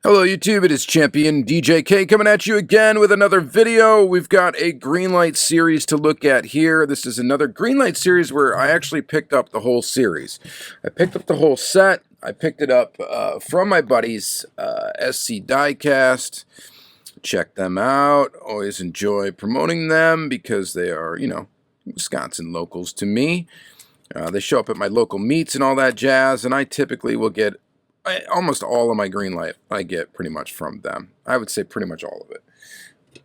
Hello YouTube, it is Championdjk coming at you again with another video. We've got a Greenlight series to look at here. This is another Greenlight series where I actually picked up the whole series. I picked up the whole set. I picked it up from my buddies, SC Diecast. Check them out. Always enjoy promoting them because they are, you know, Wisconsin locals to me. They show up at my local meets and all that jazz, and I typically will get almost all of my Greenlight I get pretty much from them. I would say pretty much all of it.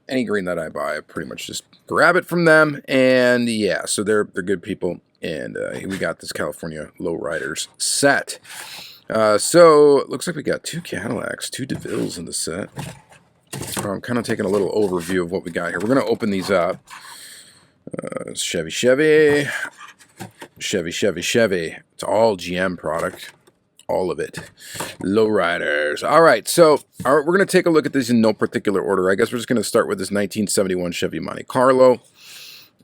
Any green that I buy, I pretty much just grab it from them. And yeah, so they're good people. And we got this California Lowriders set. So it looks like we got two Cadillacs, two DeVilles in the set. I'm kind of taking a little overview of what we got here. We're going to open these up. Chevy. It's all GM product. All of it. Lowriders. All right, so we're going to take a look at these in no particular order. I guess we're just going to start with this 1971 Chevy Monte Carlo.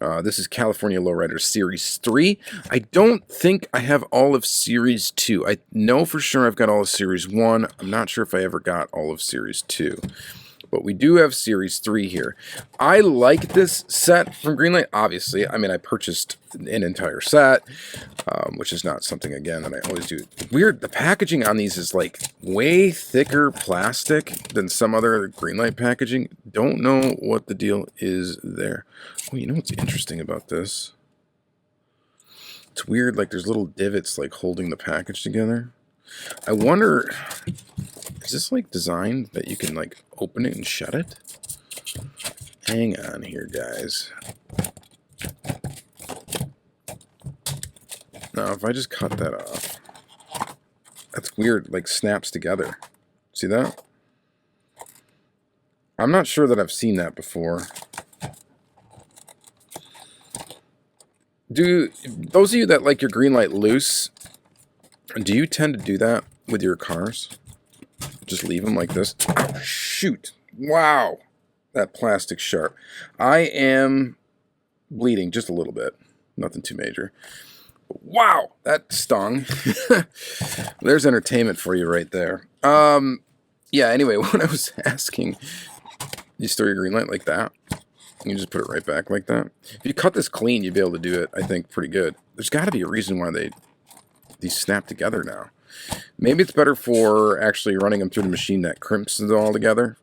This is California Lowriders Series 3. I don't think I have all of Series 2. I know for sure I've got all of Series 1. I'm not sure if I ever got all of Series 2. But we do have Series 3 here. I like this set from Greenlight, obviously. I mean, I purchased an entire set, which is not something, again, that I always do. Weird, the packaging on these is, like, way thicker plastic than some other Greenlight packaging. Don't know what the deal is there. Oh, you know what's interesting about this? It's weird, like, there's little divots, like, holding the package together. I wonder, is this like designed that you can like open it and shut it? Hang on here, guys. Now, if I just cut that off, that's weird, like snaps together. See that? I'm not sure that I've seen that before. Do those of you that like your Greenlight loose, do you tend to do that with your cars? Just leave them like this? Oh, shoot. Wow. That plastic sharp. I am bleeding just a little bit. Nothing too major. Wow. That stung. There's entertainment for you right there. Yeah, anyway, what I was asking, you store your Greenlight like that? You just put it right back like that? If you cut this clean, you'd be able to do it, I think, pretty good. There's got to be a reason why these snap together now. Maybe it's better for actually running them through the machine that crimps it all together.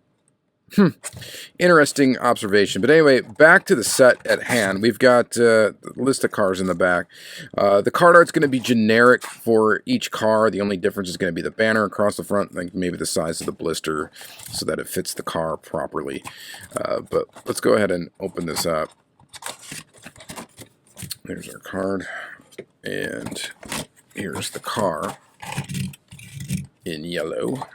Interesting observation. But anyway, back to the set at hand. We've got a list of cars in the back. The card art's going to be generic for each car. The only difference is going to be the banner across the front, like maybe the size of the blister so that it fits the car properly. But let's go ahead and open this up. There's our card. And here's the car in yellow.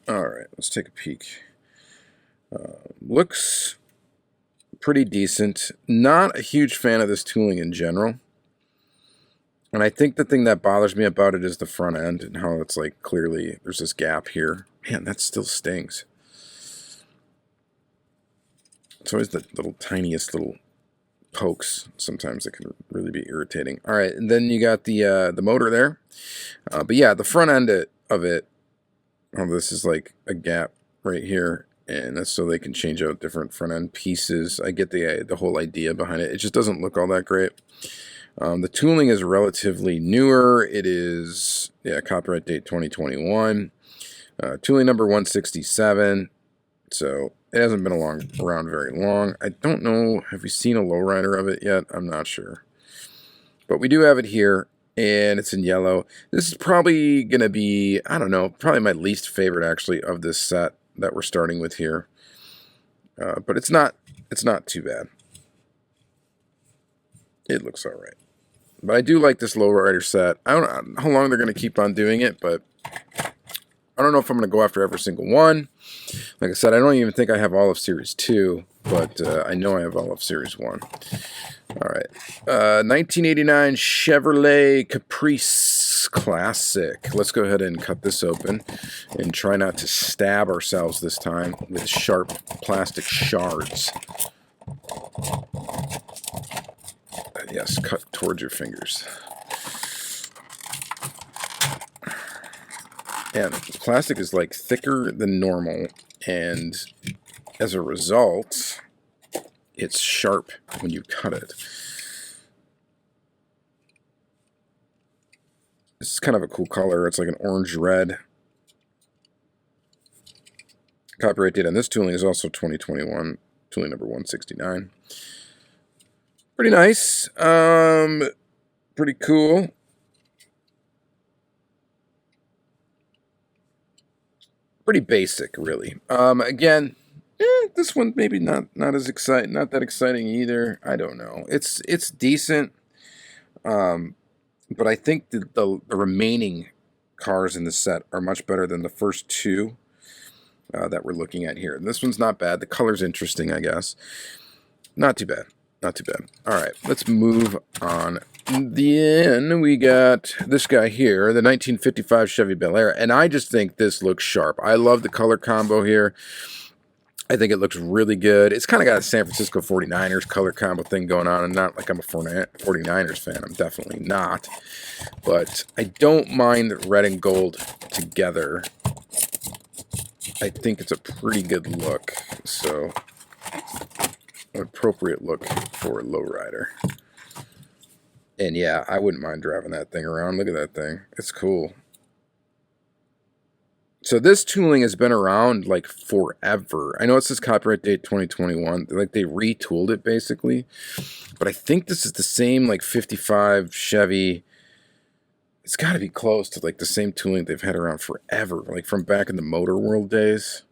Alright, let's take a peek. Looks pretty decent. Not a huge fan of this tooling in general. And I think the thing that bothers me about it is the front end and how it's like clearly there's this gap here. Man, that still stings. It's always the little tiniest little pokes sometimes that can really be irritating. All right, and then you got the motor there. But yeah, the front end of it, this is like a gap right here, and that's so they can change out different front end pieces. I get the whole idea behind it. It just doesn't look all that great. The tooling is relatively newer. It is, yeah, copyright date 2021. Tooling number 167. So it hasn't been around very long. I don't know, have we seen a lowrider of it yet? I'm not sure. But we do have it here, and it's in yellow. This is probably going to be, I don't know, probably my least favorite, actually, of this set that we're starting with here. But it's not too bad. It looks all right. But I do like this lowrider set. I don't know how long they're going to keep on doing it, but I don't know if I'm going to go after every single one. Like I said, I don't even think I have all of Series 2, but I know I have all of Series 1. All right. 1989 Chevrolet Caprice Classic. Let's go ahead and cut this open and try not to stab ourselves this time with sharp plastic shards. Yes, cut towards your fingers. And the plastic is like thicker than normal, and as a result, it's sharp when you cut it. This is kind of a cool color. It's like an orange red. Copyright date on this tooling is also 2021, tooling number 169. Pretty nice. Pretty cool. Pretty basic, really. Again, this one maybe not as exciting, not that exciting either. I don't know. It's decent. But I think the remaining cars in the set are much better than the first two that we're looking at here. And this one's not bad. The color's interesting, I guess. Not too bad. Not too bad. All right, let's move on. Then we got this guy here, the 1955 Chevy Bel Air. And I just think this looks sharp. I love the color combo here. I think it looks really good. It's kind of got a San Francisco 49ers color combo thing going on. And not like I'm a 49ers fan. I'm definitely not. But I don't mind red and gold together. I think it's a pretty good look. So, an appropriate look for a lowrider. And yeah, I wouldn't mind driving that thing around. Look at that thing. It's cool. So this tooling has been around like forever. I know it says copyright date 2021. Like they retooled it basically. But I think this is the same like 55 Chevy. It's got to be close to like the same tooling they've had around forever. Like from back in the Motor World days.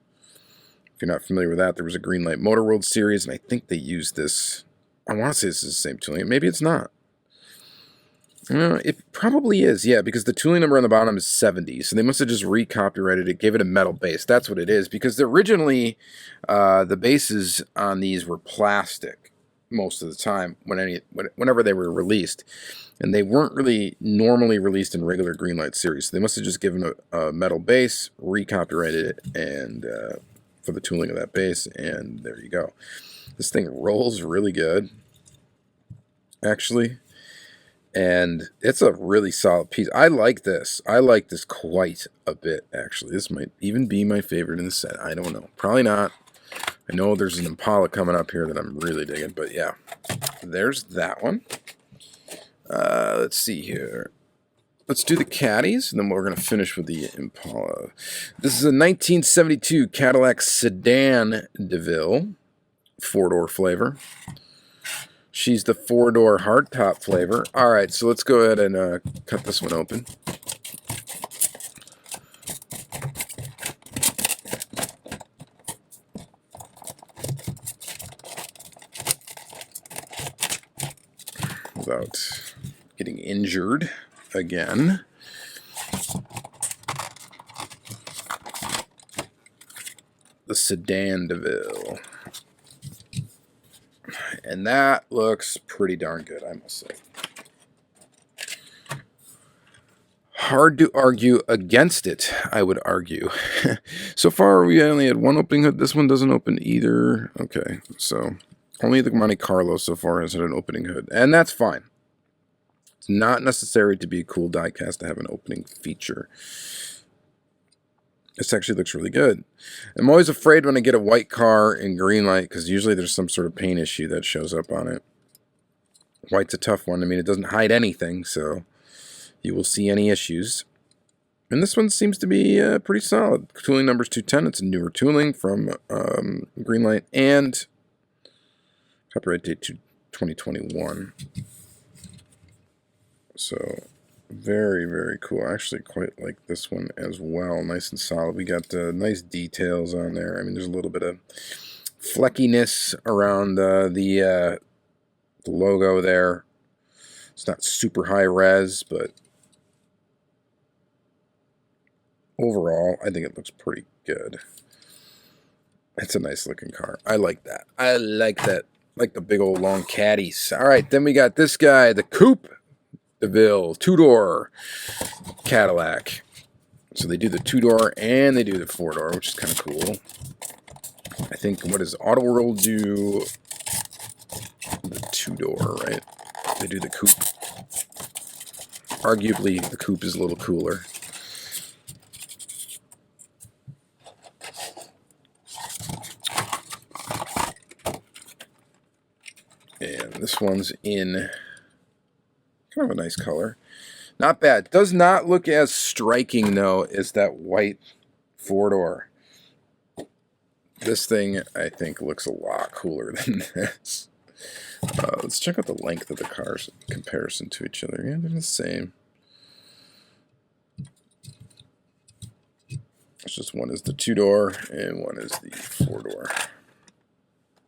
If you're not familiar with that, there was a Greenlight Motor World Series. And I think they used this. I want to say this is the same tooling. Maybe it's not. It probably is, yeah, because the tooling number on the bottom is 70, so they must have just recopyrighted it, gave it a metal base. That's what it is, because originally the bases on these were plastic most of the time whenever they were released, and they weren't really normally released in regular Greenlight series. So they must have just given a metal base, recopyrighted it, and for the tooling of that base, and there you go. This thing rolls really good, actually. And it's a really solid piece. I like this. I like this quite a bit, actually. This might even be my favorite in the set. I don't know. Probably not. I know there's an Impala coming up here that I'm really digging. But yeah, there's that one. Let's see here. Let's do the Caddies, and then we're going to finish with the Impala. This is a 1972 Cadillac Sedan DeVille. 4-door flavor. She's the 4-door hardtop flavor. All right, so let's go ahead and cut this one open. Without getting injured again. The Sedan DeVille. And that looks pretty darn good, I must say. Hard to argue against it, I would argue. So far, we only had one opening hood. This one doesn't open either. Okay, so only the Monte Carlo so far has had an opening hood. And that's fine. It's not necessary to be a cool diecast to have an opening feature. This actually looks really good. I'm always afraid when I get a white car in Greenlight because usually there's some sort of paint issue that shows up on it. White's a tough one. I mean, it doesn't hide anything, so you will see any issues. And this one seems to be pretty solid. Tooling number's 210. It's a newer tooling from Greenlight and copyright date to 2021. So very, very cool. I actually quite like this one as well. Nice and solid. We got nice details on there. I mean, there's a little bit of fleckiness around the logo there. It's not super high res, but overall, I think it looks pretty good. It's a nice looking car. I like that. I like that. Like the big old long caddies. All right, then we got this guy, the Coupe. DeVille, 2-door Cadillac. So they do the 2-door and they do the 4-door, which is kind of cool. I think, what does Auto World do? The 2-door, right? They do the Coupe. Arguably, the Coupe is a little cooler. one's in kind of a nice color. Not bad. Does not look as striking, though, as that white four-door. This thing, I think, looks a lot cooler than this. Let's check out the length of the cars in comparison to each other. Yeah, they're the same. It's just one is the two-door and one is the four-door.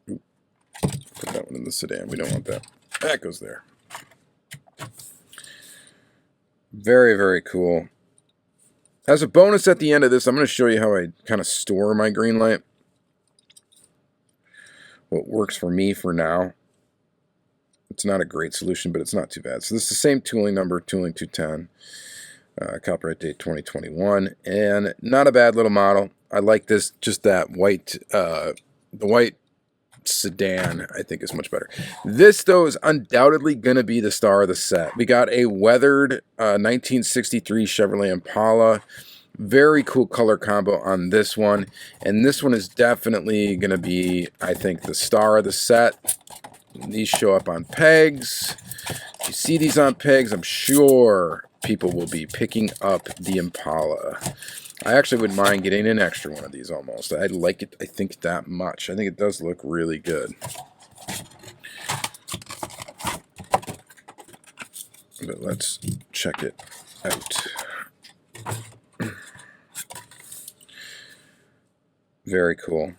Put that one in the sedan. We don't want that. That goes there. Very, very cool. As a bonus at the end of this, I'm going to show you how I kind of store my Greenlight. What works for me for now. It's not a great solution, but it's not too bad. So this is the same tooling number, tooling 210. Copyright date 2021, and not a bad little model. I like this, just that white, the white sedan, I think is much better. This, though, is undoubtedly going to be the star of the set. We got a weathered 1963 Chevrolet Impala. Very cool color combo on this one, and this one is definitely going to be, I think, the star of the set. These show up on pegs. If you see these on pegs, I'm sure people will be picking up the Impala. I actually wouldn't mind getting an extra one of these almost. I like it, I think, that much. I think it does look really good. But let's check it out. Very cool.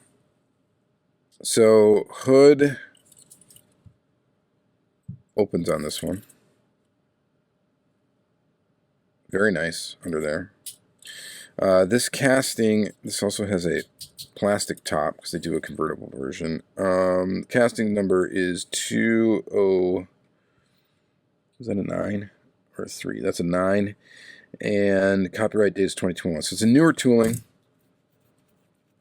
So, hood opens on this one. Very nice under there. This casting, this also has a plastic top because they do a convertible version. Casting number is 20. Is that a 9 or a 3? That's a 9. And copyright date is 2021. So it's a newer tooling.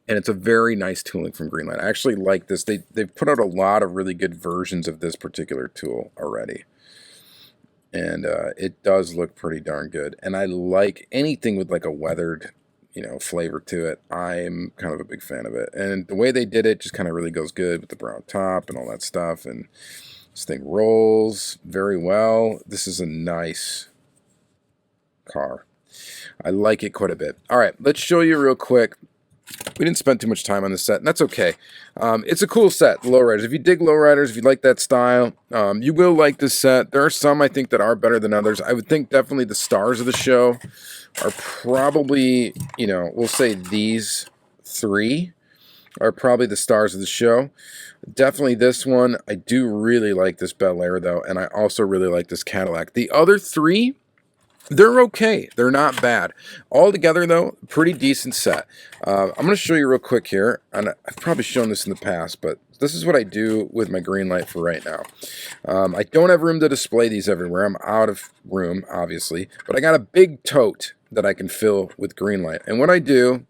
And it's a very nice tooling from Greenlight. I actually like this. They've put out a lot of really good versions of this particular tool already. And it does look pretty darn good. And I like anything with like a weathered, flavor to it. I'm kind of a big fan of it. And the way they did it just kind of really goes good with the brown top and all that stuff. And this thing rolls very well. This is a nice car. I like it quite a bit. All right, let's show you real quick. We didn't spend too much time on this set, and that's okay. It's a cool set, lowriders. If you dig lowriders, if you like that style, you will like this set. There are some, I think, that are better than others. I would think definitely the stars of the show are probably, we'll say these three are probably the stars of the show. Definitely this one. I do really like this Bel Air, though, and I also really like this Cadillac. The other three, they're okay. They're not bad. Altogether, though, pretty decent set. I'm going to show you real quick here, and I've probably shown this in the past, but this is what I do with my Greenlight for right now. I don't have room to display these everywhere. I'm out of room, obviously, but I got a big tote that I can fill with Greenlight. And what I do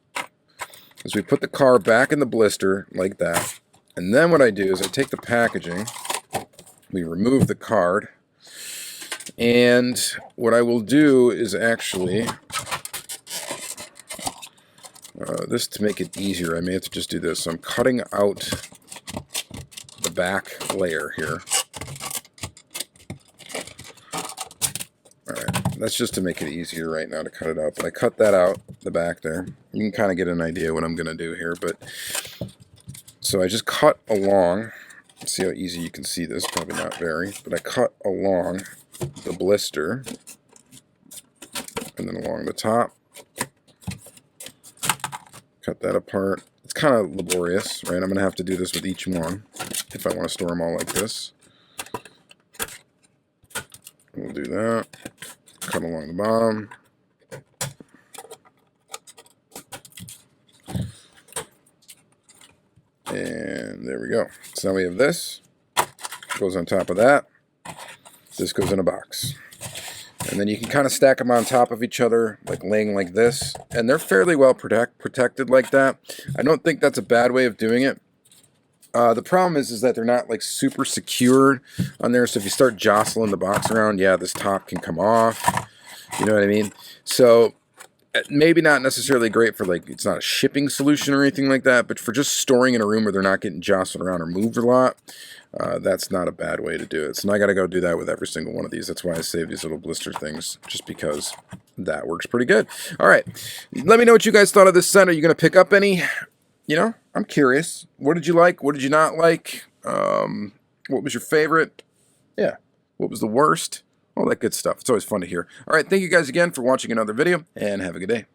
is we put the car back in the blister like that, and then what I do is I take the packaging, we remove the card, and what I will do is actually, this to make it easier, I may have to just do this. So I'm cutting out the back layer here. Alright, that's just to make it easier right now to cut it out. But I cut that out, the back there. You can kind of get an idea what I'm going to do here. But so I just cut along. Let's see how easy you can see this. Probably not very. But I cut along the blister and then along the top. Cut that apart. It's kind of laborious, right? I'm going to have to do this with each one if I want to store them all like this. We'll do that. Cut along the bottom. And there we go. So now we have this. Goes on top of that. This goes in a box. And then you can kind of stack them on top of each other, like laying like this. And they're fairly well protected like that. I don't think that's a bad way of doing it. The problem is that they're not like super secured on there. So if you start jostling the box around, yeah, this top can come off. You know what I mean? So maybe not necessarily great for, like, it's not a shipping solution or anything like that, but for just storing in a room where they're not getting jostled around or moved a lot, that's not a bad way to do it. So now I got to go do that with every single one of these. That's why I save these little blister things, just because that works pretty good. All right, let me know what you guys thought of this set. Are you going to pick up any? You know, I'm curious. What did you like? What did you not like? What was your favorite? Yeah, what was the worst? All that good stuff. It's always fun to hear. All right, thank you guys again for watching another video, and have a good day.